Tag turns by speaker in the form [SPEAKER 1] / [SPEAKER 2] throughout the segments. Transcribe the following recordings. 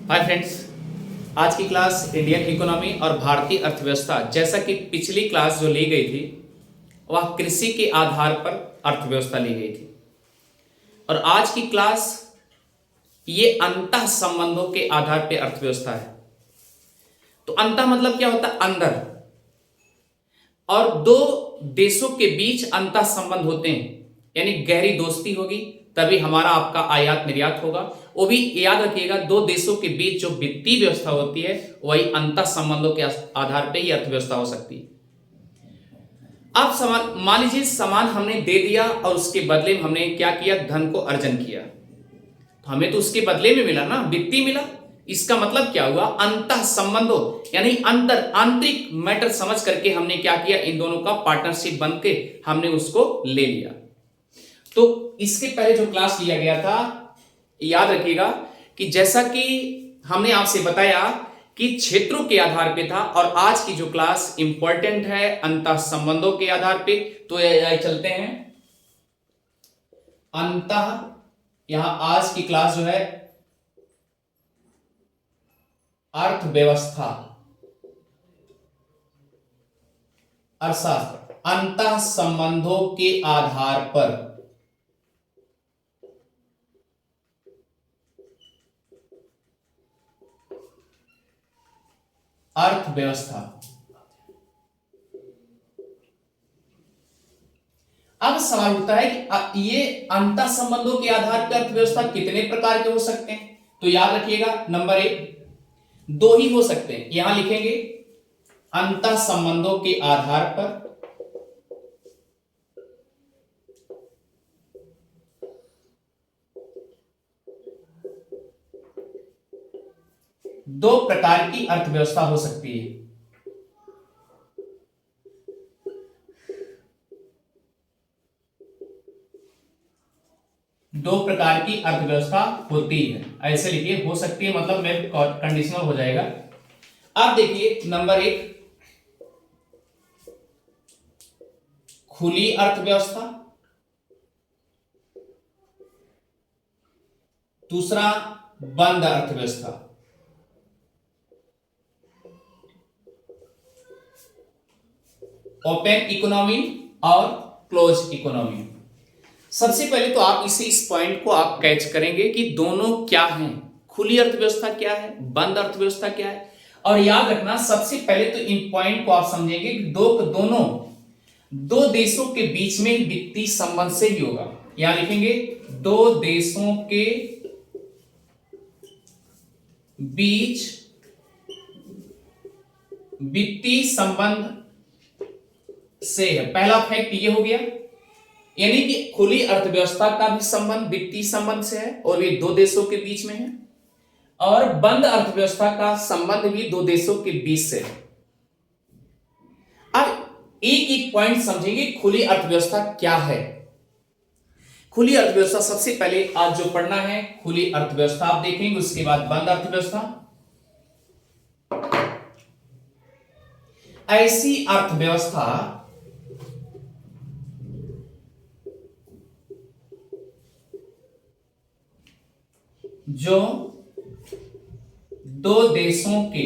[SPEAKER 1] Hi friends, आज की class Indian economy और भारतीय अर्थव्यवस्था, जैसा कि पिछली क्लास जो ली गई थी वह कृषि के आधार पर अर्थव्यवस्था ली गई थी। और आज की क्लास ये अंतः संबंधों के आधार पर अर्थव्यवस्था है। तो अंतः मतलब क्या होता है? अंदर। और दो देशों के बीच अंतः संबंध होते हैं, यानी गहरी दोस्ती होगी तभी हमारा आपका आयात निर्यात होगा। वो भी याद रखिएगा, दो देशों के बीच जो वित्तीय व्यवस्था होती है वही अंतः संबंधों के आधार पर ही अर्थव्यवस्था हो सकती है। अब समान मान लीजिए, सामान हमने दे दिया और उसके बदले में हमने क्या किया? धन को अर्जन किया। तो हमें तो उसके बदले में मिला ना, वित्तीय मिला। इसका मतलब क्या हुआ? अंतः संबंधों, यानी अंतर आंतरिक मैटर समझ करके हमने क्या किया? इन दोनों का पार्टनरशिप बन के हमने उसको ले लिया। तो इसके पहले जो क्लास लिया गया था, याद रखिएगा कि जैसा कि हमने आपसे बताया कि क्षेत्रों के आधार पे था, और आज की जो क्लास इंपॉर्टेंट है अंतः संबंधों के आधार पे। तो चलते हैं अंतः, यहां आज की क्लास जो है अर्थव्यवस्था, अर्थशास्त्र, अंतः संबंधों के आधार पर अर्थव्यवस्था। अब सवाल उठता है कि ये अंतः संबंधों के आधार पर अर्थव्यवस्था कितने प्रकार के हो सकते हैं? तो याद रखिएगा, नंबर एक, दो ही हो सकते हैं। यहां लिखेंगे अंतः संबंधों के आधार पर दो प्रकार की अर्थव्यवस्था हो सकती है। दो प्रकार की अर्थव्यवस्था होती है, ऐसे लिखिए। हो सकती है मतलब मैं कंडीशनल हो जाएगा। अब देखिए, नंबर एक, खुली अर्थव्यवस्था। दूसरा, बंद अर्थव्यवस्था। ओपन इकोनॉमी और क्लोज इकोनॉमी। सबसे पहले तो आप इस पॉइंट को आप कैच करेंगे कि दोनों क्या हैं। खुली अर्थव्यवस्था क्या है, बंद अर्थव्यवस्था क्या है। और याद रखना, सबसे पहले तो इन पॉइंट को आप समझेंगे कि दोनों दो देशों के बीच में वित्तीय संबंध से ही होगा। यहां लिखेंगे दो देशों के बीच वित्तीय संबंध से है। पहला फैक्ट ये हो गया, यानी कि खुली अर्थव्यवस्था का भी संबंध वित्तीय संबंध से है और ये दो देशों के बीच में है, और बंद अर्थव्यवस्था का संबंध भी दो देशों के बीच से है। अब एक एक पॉइंट समझेंगे, खुली अर्थव्यवस्था क्या है। खुली अर्थव्यवस्था सबसे पहले आज जो पढ़ना है, खुली अर्थव्यवस्था आप देखेंगे, उसके बाद बंद अर्थव्यवस्था। ऐसी अर्थव्यवस्था जो दो देशों के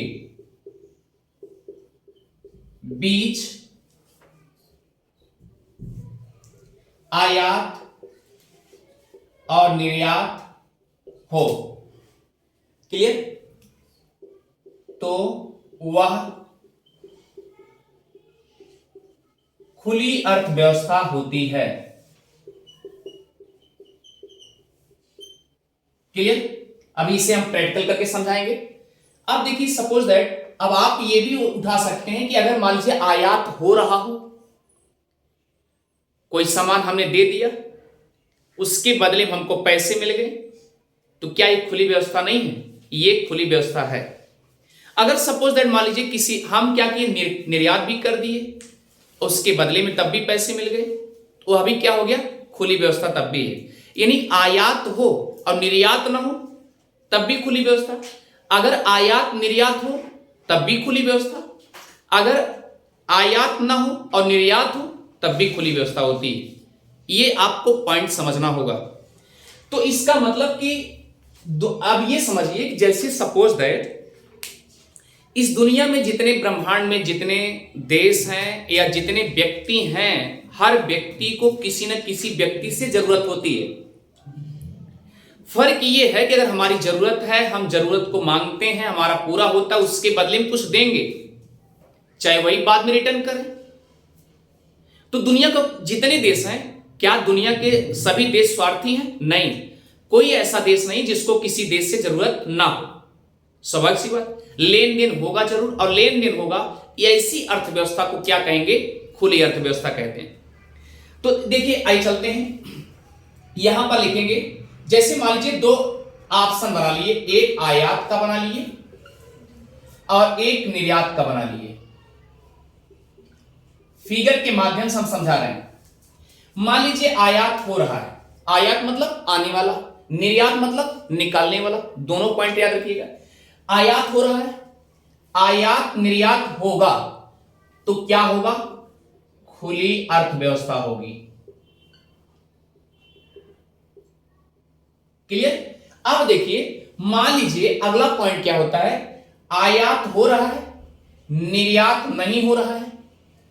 [SPEAKER 1] बीच आयात और निर्यात हो। क्लियर? तो वह खुली अर्थव्यवस्था होती है। क्लियर? अभी इसे हम प्रैक्टिकल करके समझाएंगे। अब देखिए, सपोज दैट, अब आप ये भी उठा सकते हैं कि अगर मान लीजिए आयात हो रहा हो, कोई सामान हमने दे दिया, उसके बदले में हमको पैसे मिल गए, तो क्या ये खुली व्यवस्था नहीं है? ये खुली व्यवस्था है। अगर सपोज दैट मान लीजिए किसी हम क्या किए, निर्यात भी कर दिए, उसके बदले में तब भी पैसे मिल गए, तो अभी क्या हो गया? खुली व्यवस्था तब भी है। यानी आयात हो और निर्यात ना हो तब भी खुली व्यवस्था, अगर आयात निर्यात हो तब भी खुली व्यवस्था, अगर आयात ना हो और निर्यात हो तब भी खुली व्यवस्था होती है। ये आपको पॉइंट समझना होगा। तो इसका मतलब कि अब ये समझिए कि जैसे सपोज दैट इस दुनिया में जितने ब्रह्मांड में जितने देश हैं या जितने व्यक्ति हैं, हर व्यक्ति को किसी न किसी व्यक्ति से जरूरत होती है। फर्क ये है कि अगर हमारी जरूरत है, हम जरूरत को मांगते हैं, हमारा पूरा होता है, उसके बदले में कुछ देंगे, चाहे वही बाद में रिटर्न करें। तो दुनिया का जितने देश हैं, क्या दुनिया के सभी देश स्वार्थी हैं? नहीं, कोई ऐसा देश नहीं जिसको किसी देश से जरूरत ना हो। स्वाभाविक सी बात, लेन देन होगा जरूर, और लेन देन होगा। ऐसी अर्थव्यवस्था को क्या कहेंगे? खुली अर्थव्यवस्था कहते हैं। तो देखिए, आइए चलते हैं, यहां पर लिखेंगे, जैसे मान लीजिए दो ऑप्शन बना लिए, एक आयात का बना लिए और एक निर्यात का बना लिए। फिगर के माध्यम से हम समझा रहे हैं। मान लीजिए आयात हो रहा है, आयात मतलब आने वाला, निर्यात मतलब निकालने वाला। दोनों पॉइंट याद रखिएगा। आयात हो रहा है, आयात निर्यात होगा तो क्या होगा? खुली अर्थव्यवस्था होगी। क्लियर? अब देखिए, मान लीजिए अगला पॉइंट क्या होता है? आयात हो रहा है, निर्यात नहीं हो रहा है,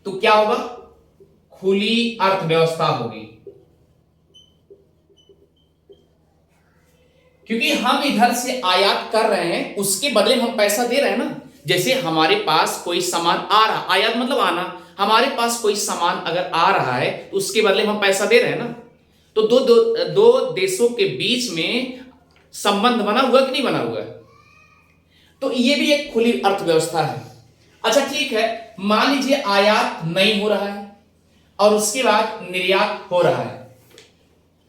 [SPEAKER 1] तो क्या होगा? खुली अर्थव्यवस्था होगी। क्योंकि हम इधर से आयात कर रहे हैं, उसके बदले में हम पैसा दे रहे हैं ना। जैसे हमारे पास कोई सामान आ रहा, आयात मतलब आना, हमारे पास कोई सामान अगर आ रहा है तो उसके बदले में हम पैसा दे रहे हैं ना। तो दो देशों के बीच में संबंध बना हुआ कि नहीं बना हुआ है? तो ये भी एक खुली अर्थव्यवस्था है। अच्छा ठीक है, मान लीजिए आयात नहीं हो रहा है और उसके बाद निर्यात हो रहा है।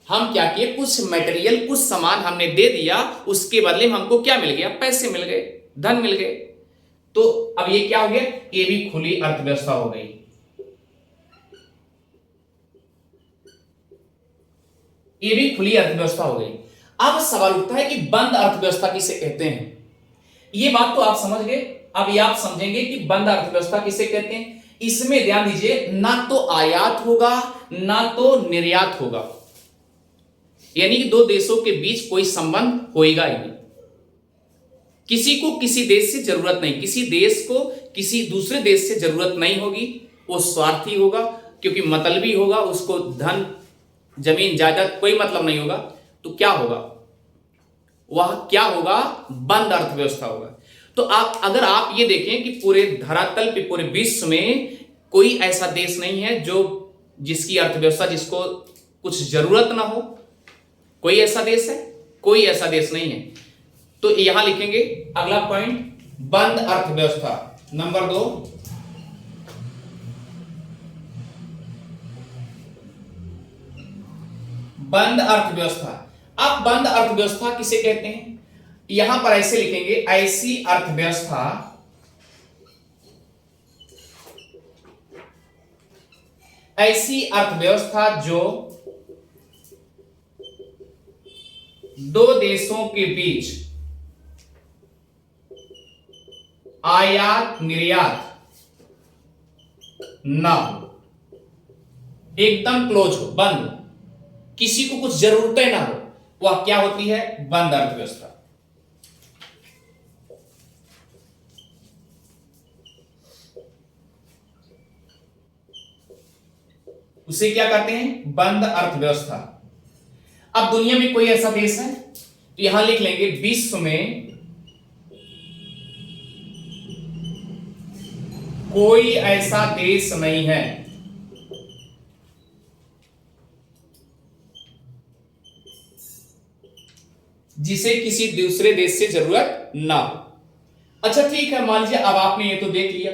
[SPEAKER 1] हम क्या किए? कुछ मटेरियल, कुछ सामान हमने दे दिया, उसके बदले में हमको क्या मिल गया? पैसे मिल गए, धन मिल गए। तो अब ये क्या हो गया? ये भी खुली अर्थव्यवस्था हो गई। ये भी खुली अर्थव्यवस्था हो गई। अब सवाल उठता है कि बंद अर्थव्यवस्था किसे कहते हैं? ये बात तो आप समझ गए। अब ये आप समझेंगे कि बंद अर्थव्यवस्था किसे कहते हैं। इसमें ध्यान दीजिए, ना तो आयात होगा ना तो निर्यात होगा, यानी कि दो देशों के बीच कोई संबंध होएगा ही नहीं। किसी को किसी देश से जरूरत नहीं, किसी देश को किसी दूसरे देश से जरूरत नहीं होगी। वो स्वार्थी होगा, क्योंकि मतलबी होगा, उसको धन, जमीन, जायदाद कोई मतलब नहीं होगा। तो क्या होगा? वह क्या होगा? बंद अर्थव्यवस्था होगा। तो अगर आप ये देखें कि पूरे धरातल पे, पूरे विश्व में कोई ऐसा देश नहीं है जो जिसकी अर्थव्यवस्था, जिसको कुछ जरूरत ना हो। कोई ऐसा देश है? कोई ऐसा देश नहीं है। तो यहां लिखेंगे अगला पॉइंट, बंद अर्थव्यवस्था। नंबर 2, बंद अर्थव्यवस्था। अब बंद अर्थव्यवस्था किसे कहते हैं? यहां पर ऐसे लिखेंगे, ऐसी अर्थव्यवस्था जो दो देशों के बीच आयात निर्यात ना हो, एकदम क्लोज हो, बंद, किसी को कुछ जरूरतें ना हो, वह क्या होती है? बंद अर्थव्यवस्था। उसे क्या कहते हैं? बंद अर्थव्यवस्था। अब दुनिया में कोई ऐसा देश है? तो यहां लिख लेंगे, विश्व में कोई ऐसा देश नहीं है जिसे किसी दूसरे देश से जरूरत ना हो। अच्छा ठीक है, मान लीजिए अब आपने ये तो देख लिया।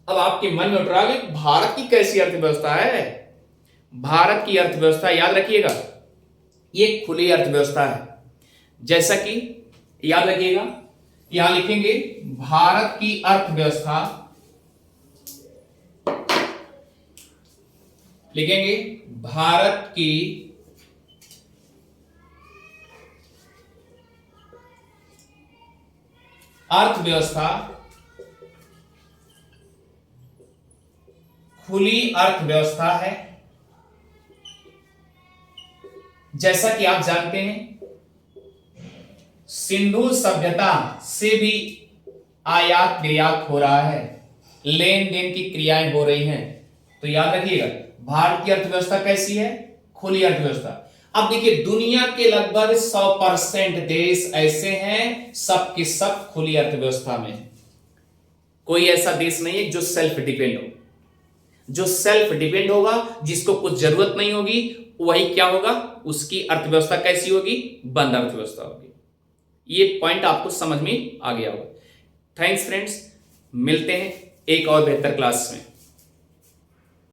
[SPEAKER 1] अब आपके मन में उठ रहा है, भारत की कैसी अर्थव्यवस्था है? भारत की अर्थव्यवस्था याद रखिएगा, ये खुली अर्थव्यवस्था है। जैसा कि याद रखिएगा, यहां लिखेंगे भारत की अर्थव्यवस्था, लिखेंगे भारत की अर्थव्यवस्था खुली अर्थव्यवस्था है। जैसा कि आप जानते हैं सिंधु सभ्यता से भी आयात निर्यात हो रहा है, लेन देन की क्रियाएं हो रही हैं। तो याद रखिएगा, भारत की अर्थव्यवस्था कैसी है? खुली अर्थव्यवस्था। अब देखिए, दुनिया के लगभग 100% देश ऐसे हैं सब के सब खुली अर्थव्यवस्था में। कोई ऐसा देश नहीं है जो सेल्फ डिपेंड हो। जो सेल्फ डिपेंड होगा, जिसको कुछ जरूरत नहीं होगी, वही क्या होगा, उसकी अर्थव्यवस्था कैसी होगी? बंद अर्थव्यवस्था होगी। ये पॉइंट आपको समझ में आ गया होगा। थैंक्स फ्रेंड्स, मिलते हैं एक और बेहतर क्लास में।